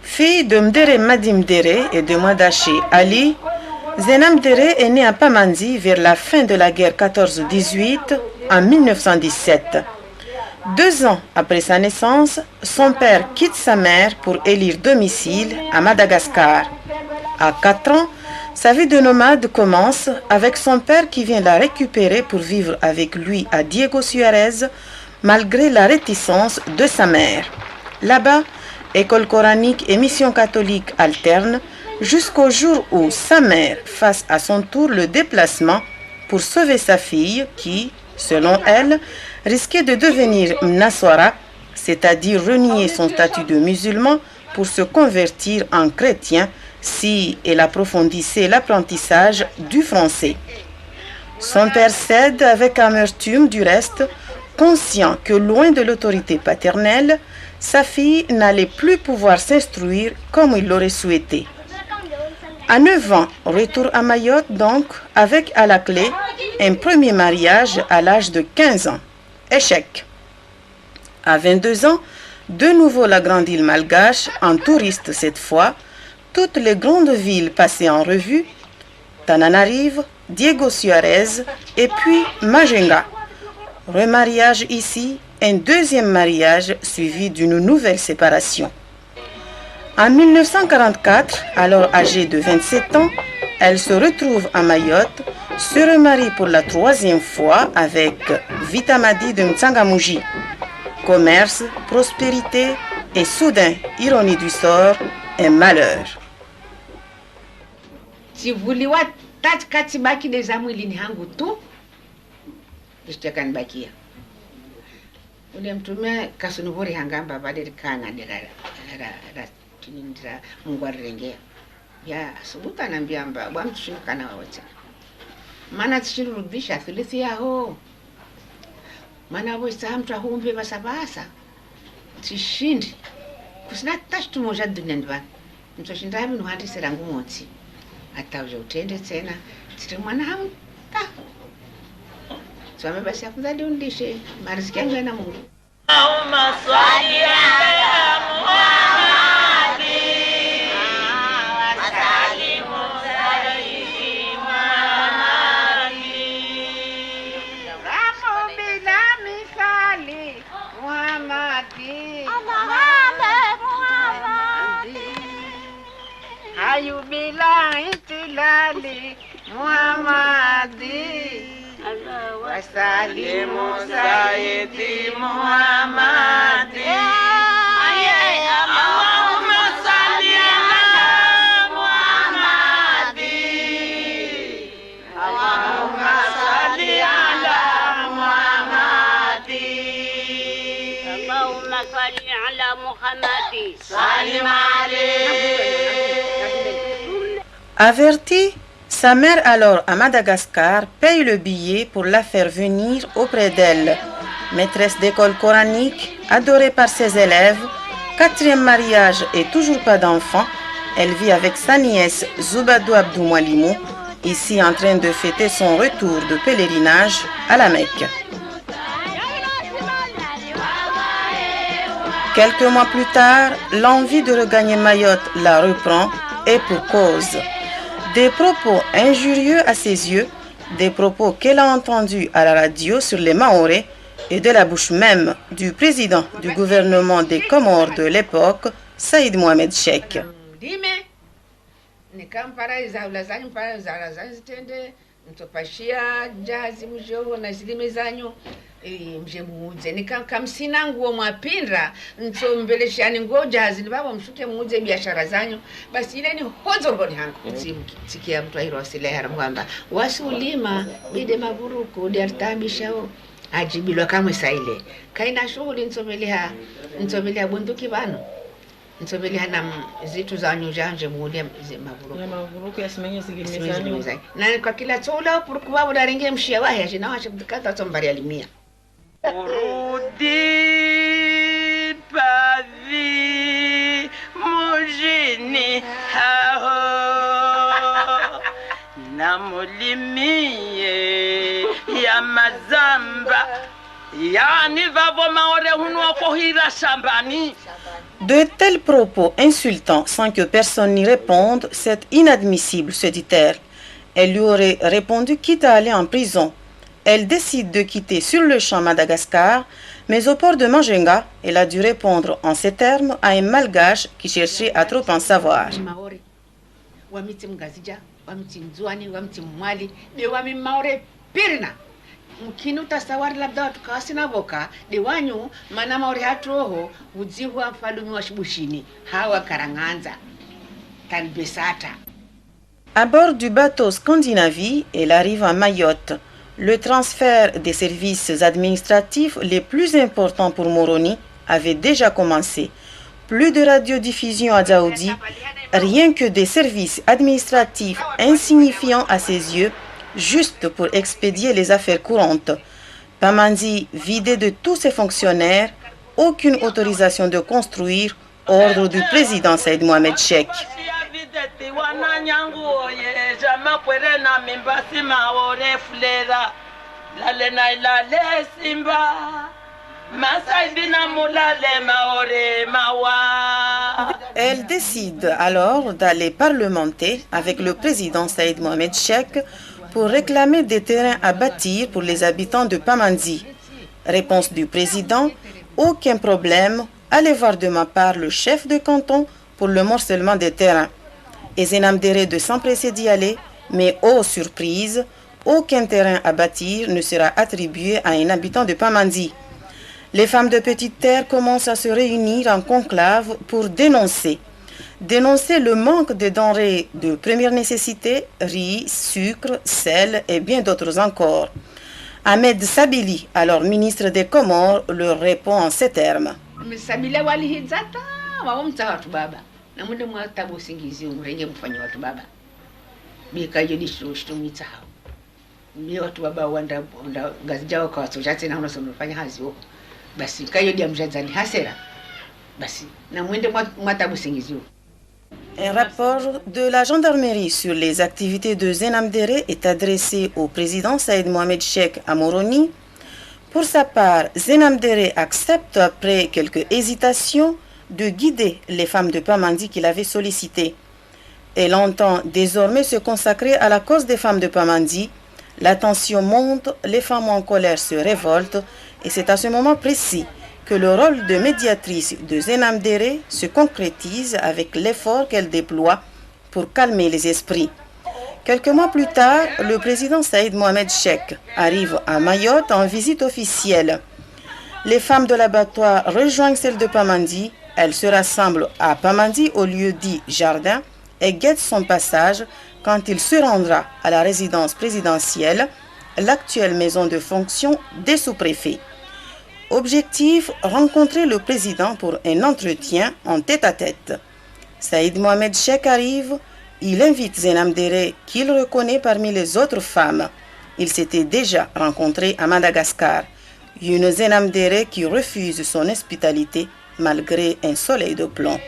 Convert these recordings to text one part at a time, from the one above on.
Fille de Mdere Madi Mdere et de Mwadachi Ali, Zena Mdere est née à Pamandi vers la fin de la guerre 14-18 en 1917. 2 ans après sa naissance, son père quitte sa mère pour élire domicile à Madagascar. À 4 ans, sa vie de nomade commence avec son père qui vient la récupérer pour vivre avec lui à Diego Suarez, malgré la réticence de sa mère. Là-bas, école coranique et mission catholique alternent jusqu'au jour où sa mère fasse à son tour le déplacement pour sauver sa fille qui, selon elle, risquait de devenir Mnaswara, c'est-à-dire renier son statut de musulman pour se convertir en chrétien si elle approfondissait l'apprentissage du français. Son père cède avec amertume du reste, conscient que loin de l'autorité paternelle, sa fille n'allait plus pouvoir s'instruire comme il l'aurait souhaité. À 9 ans, retour à Mayotte donc, avec à la clé un premier mariage à l'âge de 15 ans. Échec. À 22 ans, de nouveau la grande île malgache, en touriste cette fois, toutes les grandes villes passées en revue, Tananarive, Diego Suarez et puis Majenga. Remariage ici, un deuxième mariage suivi d'une nouvelle séparation. En 1944, alors âgée de 27 ans, elle se retrouve à Mayotte, se remarie pour la 3e fois avec Vitamadi de Mtsangamouji. Commerce, prospérité et soudain, ironie du sort, un malheur. Sivuliwa katikati baki za mwilini hangu tu istakanibakia. Ule mtume kasunuvuri hangamba badirikana dira tinindira mungwarengea. Ya subuta anambia mba bwa mtushindikana wote. Maana tishirudisha thilithi yao. Maana wisa mtu ahumbe basabasa. Tishindi. Kusina tashtu moja duniani bana. Mtushinda mimi nuhandisi rangu moti. Hata uje utende tena tiri mwana hamu swame basi afadhali undishe mariziki yangu yana Mungu. Allahumma salli ala Muhammad wa sallim Ramu bila misali Muhammadi Hayu bila itilali Muhammadi Wasalimu Sayyidi Muhammadi Allahumma salli ala Muhammadi Allahumma salli ala Muhammadi Allahumma salli ala Muhammadi Salim alayhi. Avertie, sa mère alors à Madagascar paye le billet pour la faire venir auprès d'elle. Maîtresse d'école coranique, adorée par ses élèves, 4e mariage et toujours pas d'enfant, elle vit avec sa nièce Zoubadou Abdou Moualimou, ici en train de fêter son retour de pèlerinage à la Mecque. Quelques mois plus tard, l'envie de regagner Mayotte la reprend et pour cause. Des propos injurieux à ses yeux, des propos qu'elle a entendus à la radio sur les Maorés et de la bouche même du président du gouvernement des Comores de l'époque, Saïd Mohamed Cheikh. ntopashia jahazi mjovo na zilime zanyu mje muuze nikamsina nguo mwapinda ntombeleshani nguo jahazi baba mshuke muuze biashara zanyu basi ile ni hozorgoni hangu sikia mtu ahiro asileha kwamba wasulima bide maburuku diartabishao ajibilwa kamwe saile kaina shughuli ntomelea bunduki bano ntomelea na zitu zanyu janje muulia maburuku yasimanye zilime zanyu na kwa kila tola puruku babo daringe mshia wahe ajina washe mtukata tombari alimia urudi pavi mujini hao na mulimie ya mazamba yani vavo maore hunwa kohira shambani. De tels propos insultants sans que personne n'y réponde, c'est inadmissible, se dit-elle. Elle lui aurait répondu quitte à aller en prison. Elle décide de quitter sur le champ Madagascar, mais au port de Manjenga, elle a dû répondre en ces termes à un malgache qui cherchait à trop en savoir. Mkinuta sawari labda tukawasina boka liwanyu mana maori hatroho udzihwa mfalumi wa shibushini hawa karanganza talbesata. À bord du bateau Scandinavie, elle arrive à Mayotte. Le transfert des services administratifs les plus importants pour Moroni avait déjà commencé. Plus de radiodiffusion à Dzaoudi, rien que des services administratifs insignifiants à ses yeux, juste pour expédier les affaires courantes. Pamandzi, vidé de tous ses fonctionnaires, aucune autorisation de construire, ordre du président Saïd Mohamed Cheikh. Elle décide alors d'aller parlementer avec le président Saïd Mohamed Cheikh pour réclamer des terrains à bâtir pour les habitants de Pamandzi. Réponse du président, aucun problème, allez voir de ma part le chef de canton pour le morcellement des terrains. Et Zenam Dere de s'empresser d'y aller, mais oh surprise, aucun terrain à bâtir ne sera attribué à un habitant de Pamandzi. Les femmes de Petite Terre commencent à se réunir en conclave pour dénoncer le manque de denrées de première nécessité, riz, sucre, sel et bien d'autres encore. Ahmed Sabili, alors ministre des Comores, leur répond en ces termes. Un rapport de la gendarmerie sur les activités de Zenam Dere est adressé au président Saïd Mohamed Cheikh à Moroni. Pour sa part, Zenam Dere accepte, après quelques hésitations, de guider les femmes de Pamandzi qu'il avait sollicitées. Elle entend désormais se consacrer à la cause des femmes de Pamandzi. La tension monte, les femmes en colère se révoltent et c'est à ce moment précis que le rôle de médiatrice de Zenam Dere se concrétise avec l'effort qu'elle déploie pour calmer les esprits. Quelques mois plus tard, le président Saïd Mohamed Cheikh arrive à Mayotte en visite officielle. Les femmes de l'abattoir rejoignent celles de Pamandzi. Elles se rassemblent à Pamandzi au lieu dit jardin et guettent son passage quand il se rendra à la résidence présidentielle, l'actuelle maison de fonction des sous-préfets. Objectif, rencontrer le président pour un entretien en tête-à-tête. Saïd Mohamed Cheikh arrive, il invite Zenam Dere qu'il reconnaît parmi les autres femmes. Ils s'étaient déjà rencontrés à Madagascar. Une Zenam Dere qui refuse son hospitalité malgré un soleil de plomb.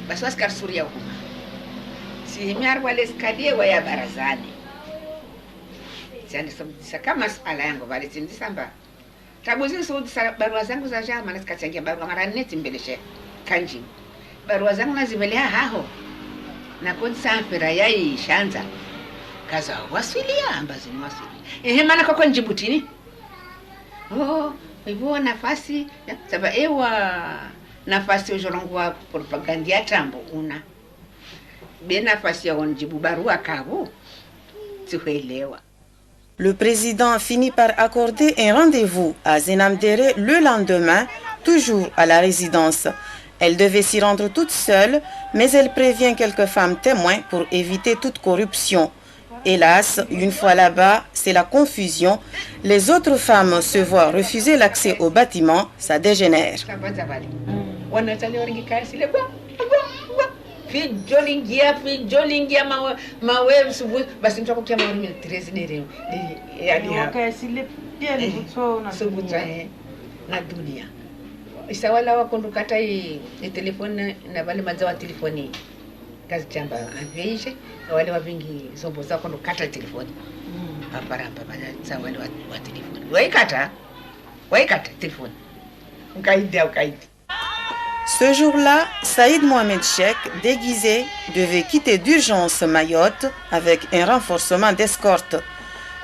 Basi waskar suria huko si miar wale skadie waya barazani sasa kama ala yangu bali samba tabuzi so barua zangu za jama na sikachangia barua mara nne timbeleshe kanji barua zangu nazibelea haho na konsa mpira yai shanza kaza wasilia ambazo ni wasili maana kwa njibutini Kwa hivyo nafasi sababu ewa nafasi ujorongwa propaganda ya tambo una be nafasi ya onjibu barua kabu tuelewa. Le président finit par accorder un rendez-vous à Zenam Dere le lendemain, toujours à la résidence. Elle devait s'y rendre toute seule, mais elle prévient quelques femmes témoins pour éviter toute corruption. Hélas, une fois là-bas, c'est la confusion. Les autres femmes se voient refuser l'accès au bâtiment, ça dégénère. Isawala wakondukata telefoni na wale mazawa telefoni kazi chamba anveishe na wale wavingi zombo za kondukata telefoni aparamba baza wale wa telefoni waikata telefoni ukaidi. Ce jour-là, Saïd Mohamed Cheikh, déguisé, devait quitter d'urgence Mayotte avec un renforcement d'escorte.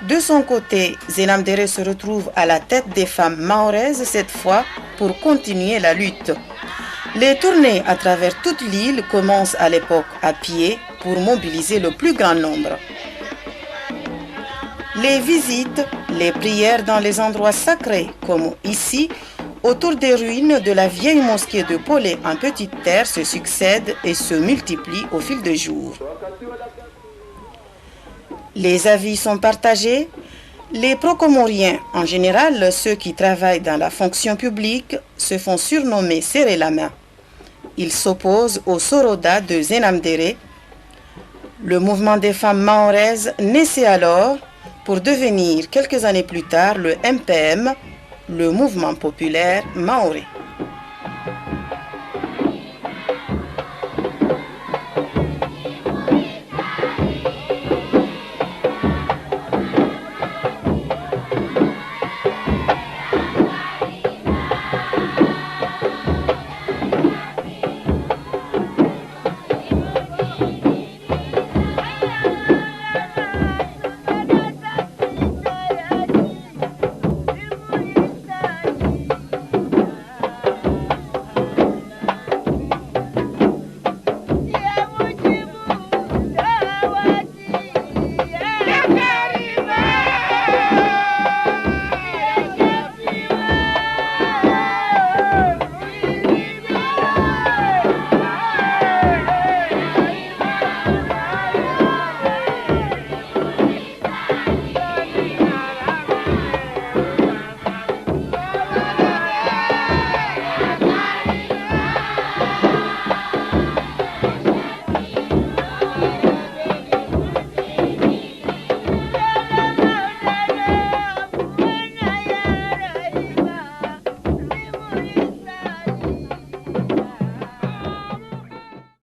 De son côté, Zenam Dere se retrouve à la tête des femmes mahoraises cette fois pour continuer la lutte. Les tournées à travers toute l'île commencent à l'époque à pied pour mobiliser le plus grand nombre. Les visites, les prières dans les endroits sacrés comme ici, autour des ruines de la vieille mosquée de Polé en Petite Terre se succèdent et se multiplient au fil des jours. Les avis sont partagés. Les procomoriens, en général ceux qui travaillent dans la fonction publique, se font surnommer serrer la main. Ils s'opposent au Soroda de Zenam Dere. Le mouvement des femmes mahoraises naissait alors pour devenir quelques années plus tard le MPM, le mouvement populaire mahorais.